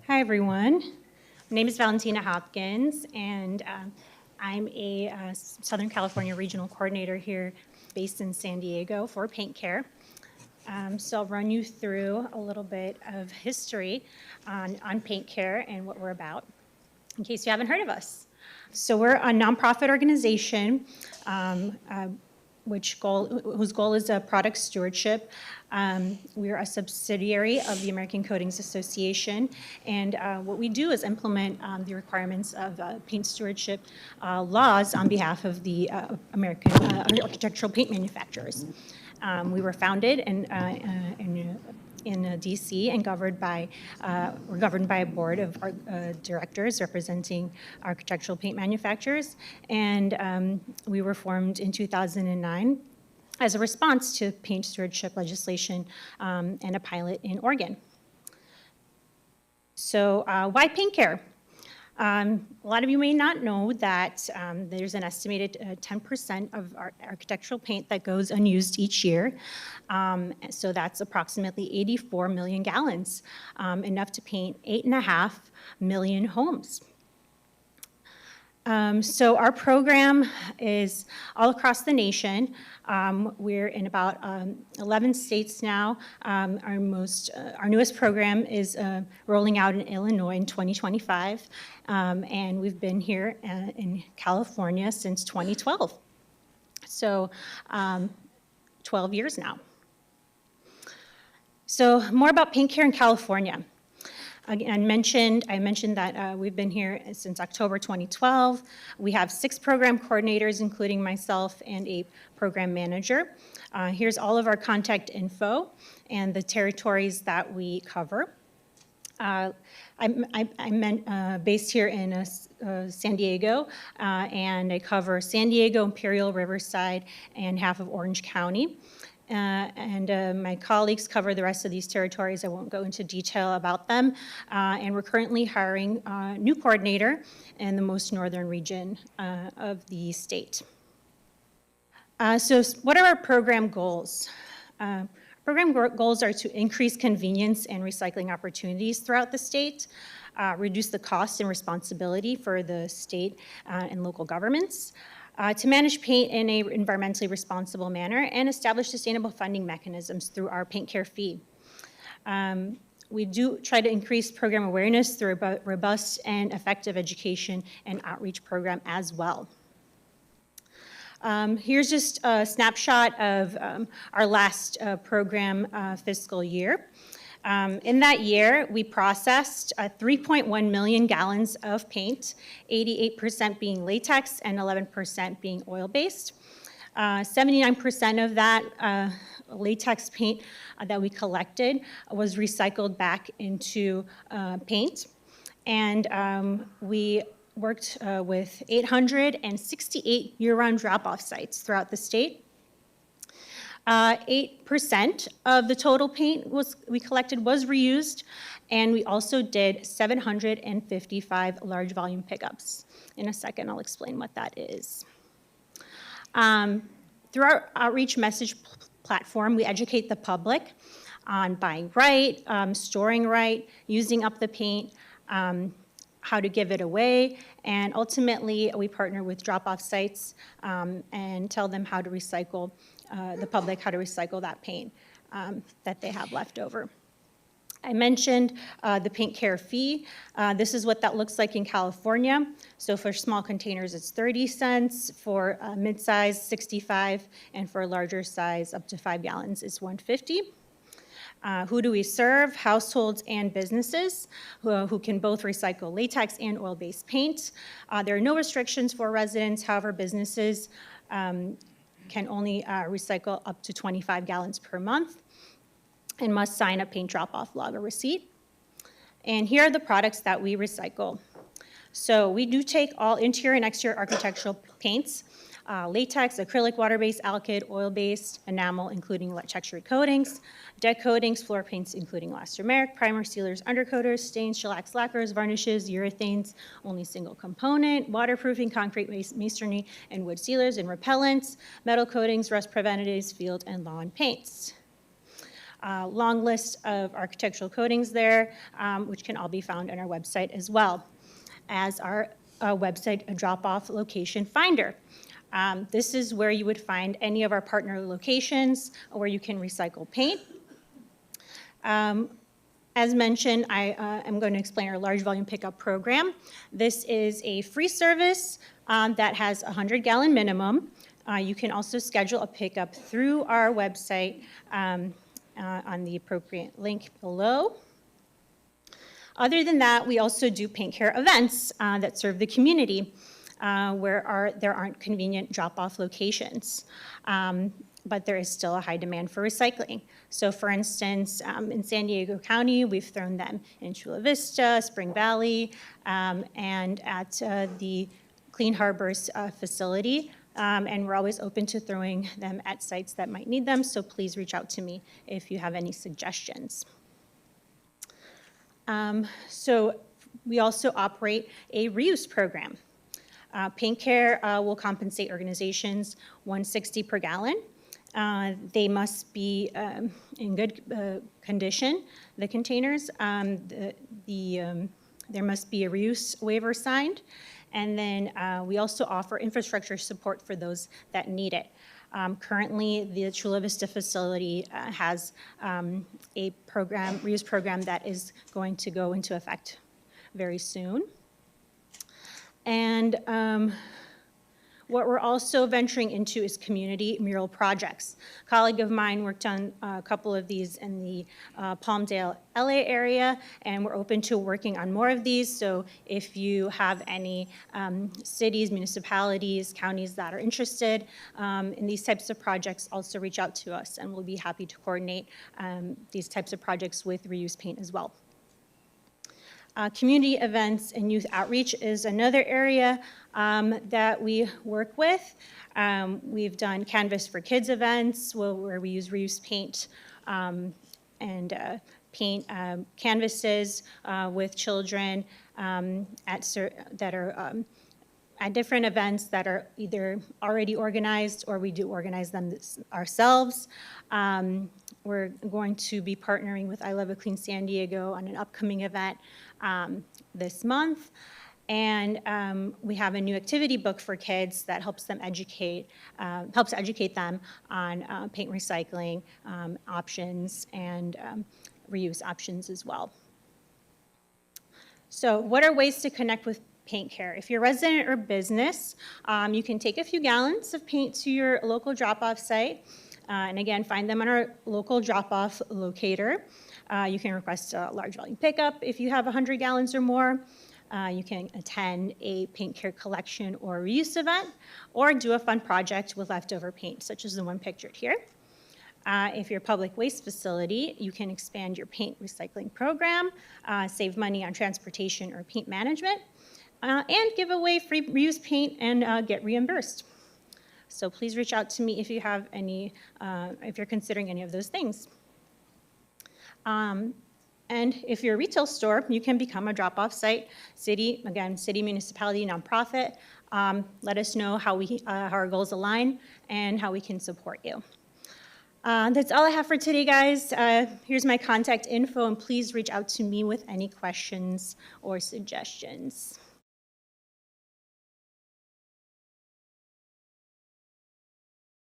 Hi, everyone. My name is Valentina Hopkins, and I'm a Southern California Regional Coordinator here based in San Diego for PaintCare. So I'll run you through a little bit of history on PaintCare and what we're about, in case you haven't heard of us. So we're a nonprofit organization whose goal is product stewardship. We're a subsidiary of the American Coatings Association, and what we do is implement the requirements of paint stewardship laws on behalf of the American architectural paint manufacturers. We were founded in DC and we're governed by a board of directors representing architectural paint manufacturers, and we were formed in 2009 as a response to paint stewardship legislation and a pilot in Oregon. So why PaintCare? A lot of you may not know that there's an estimated 10% of our architectural paint that goes unused each year. So that's approximately 84 million gallons, enough to paint 8.5 million homes. So our program is all across the nation. We're in about 11 states now. Our newest program is rolling out in Illinois in 2025, and we've been here in California since 2012. So 12 years now. So more about PaintCare in California. Again, I mentioned that we've been here since October 2012. We have 6 program coordinators, including myself and a program manager. Here's all of our contact info and the territories that we cover. I'm based here in San Diego, and I cover San Diego, Imperial, Riverside, and half of Orange County. My colleagues cover the rest of these territories. I won't go into detail about them. And we're currently hiring a new coordinator in the most northern region of the state. So what are our program goals? Program goals are to increase convenience and recycling opportunities throughout the state, reduce the cost and responsibility for the state and local governments, to manage paint in an environmentally responsible manner, and establish sustainable funding mechanisms through our PaintCare fee. We do try to increase program awareness through a robust and effective education and outreach program as well. Here's just a snapshot of our last program fiscal year. In that year, we processed 3.1 million gallons of paint, 88% being latex and 11% being oil-based. 79% of that latex paint that we collected was recycled back into paint. And we worked with 868 year-round drop-off sites throughout the state. 8% of the total paint we collected was reused, and we also did 755 large volume pickups. In a second, I'll explain what that is. Through our outreach message platform, we educate the public on buying right, storing right, using up the paint, how to give it away, and ultimately we partner with drop-off sites and tell them how to recycle the public how to recycle that paint that they have left over. I mentioned the PaintCare fee. This is what that looks like in California. So for small containers, it's 30 cents. For mid-size, 65, and for larger size, up to 5 gallons, is 150. Who do we serve? Households and businesses who can both recycle latex and oil-based paint. There are no restrictions for residents. However, businesses can only recycle up to 25 gallons per month and must sign a paint drop-off log or receipt. And here are the products that we recycle. So we do take all interior and exterior architectural paints, latex, acrylic, water-based, alkyd, oil-based, enamel, including textured coatings, deck coatings, floor paints, including elastomeric, primer, sealers, undercoaters, stains, shellacs, lacquers, varnishes, urethanes, only single component, waterproofing, concrete masonry, and wood sealers and repellents, metal coatings, rust preventatives, field and lawn paints. long list of architectural coatings there, which can all be found on our website as well as our website drop-off location finder. This is where you would find any of our partner locations where you can recycle paint. As mentioned, I am going to explain our large volume pickup program. This is a free service that has a 100-gallon minimum. You can also schedule a pickup through our website on the appropriate link below. Other than that, we also do PaintCare events that serve the community where there aren't convenient drop-off locations. But there is still a high demand for recycling. So for instance, in San Diego County, we've thrown them in Chula Vista, Spring Valley, and at the Clean Harbors facility. And we're always open to throwing them at sites that might need them, so please reach out to me if you have any suggestions. So we also operate a reuse program. PaintCare will compensate organizations $1.60 per gallon. They must be in good condition, the containers. There must be a reuse waiver signed. And then we also offer infrastructure support for those that need it. Currently, the Chula Vista facility has a reuse program that is going to go into effect very soon. And what we're also venturing into is community mural projects. A colleague of mine worked on a couple of these in the Palmdale, LA area, and we're open to working on more of these. So if you have any cities, municipalities, counties that are interested in these types of projects, also reach out to us, and we'll be happy to coordinate these types of projects with reuse paint as well. Community events and youth outreach is another area that we work with. We've done Canvas for Kids events where we use reuse paint and paint canvases with children that are at different events that are either already organized or we do organize them ourselves. We're going to be partnering with I Love a Clean San Diego on an upcoming event this month. And we have a new activity book for kids that helps educate them on paint recycling options and reuse options as well. So what are ways to connect with PaintCare? If you're a resident or business, you can take a few gallons of paint to your local drop-off site. And again, find them on our local drop-off locator. You can request a large volume pickup if you have 100 gallons or more. You can attend a PaintCare collection or reuse event, or do a fun project with leftover paint, such as the one pictured here. If you're a public waste facility, you can expand your paint recycling program, save money on transportation or paint management, and give away free reused paint and get reimbursed. So please reach out to me if you have any, if you're considering any of those things. And if you're a retail store, you can become a drop-off site. City, municipality, nonprofit. Let us know how our goals align and how we can support you. That's all I have for today, guys. Here's my contact info, and please reach out to me with any questions or suggestions.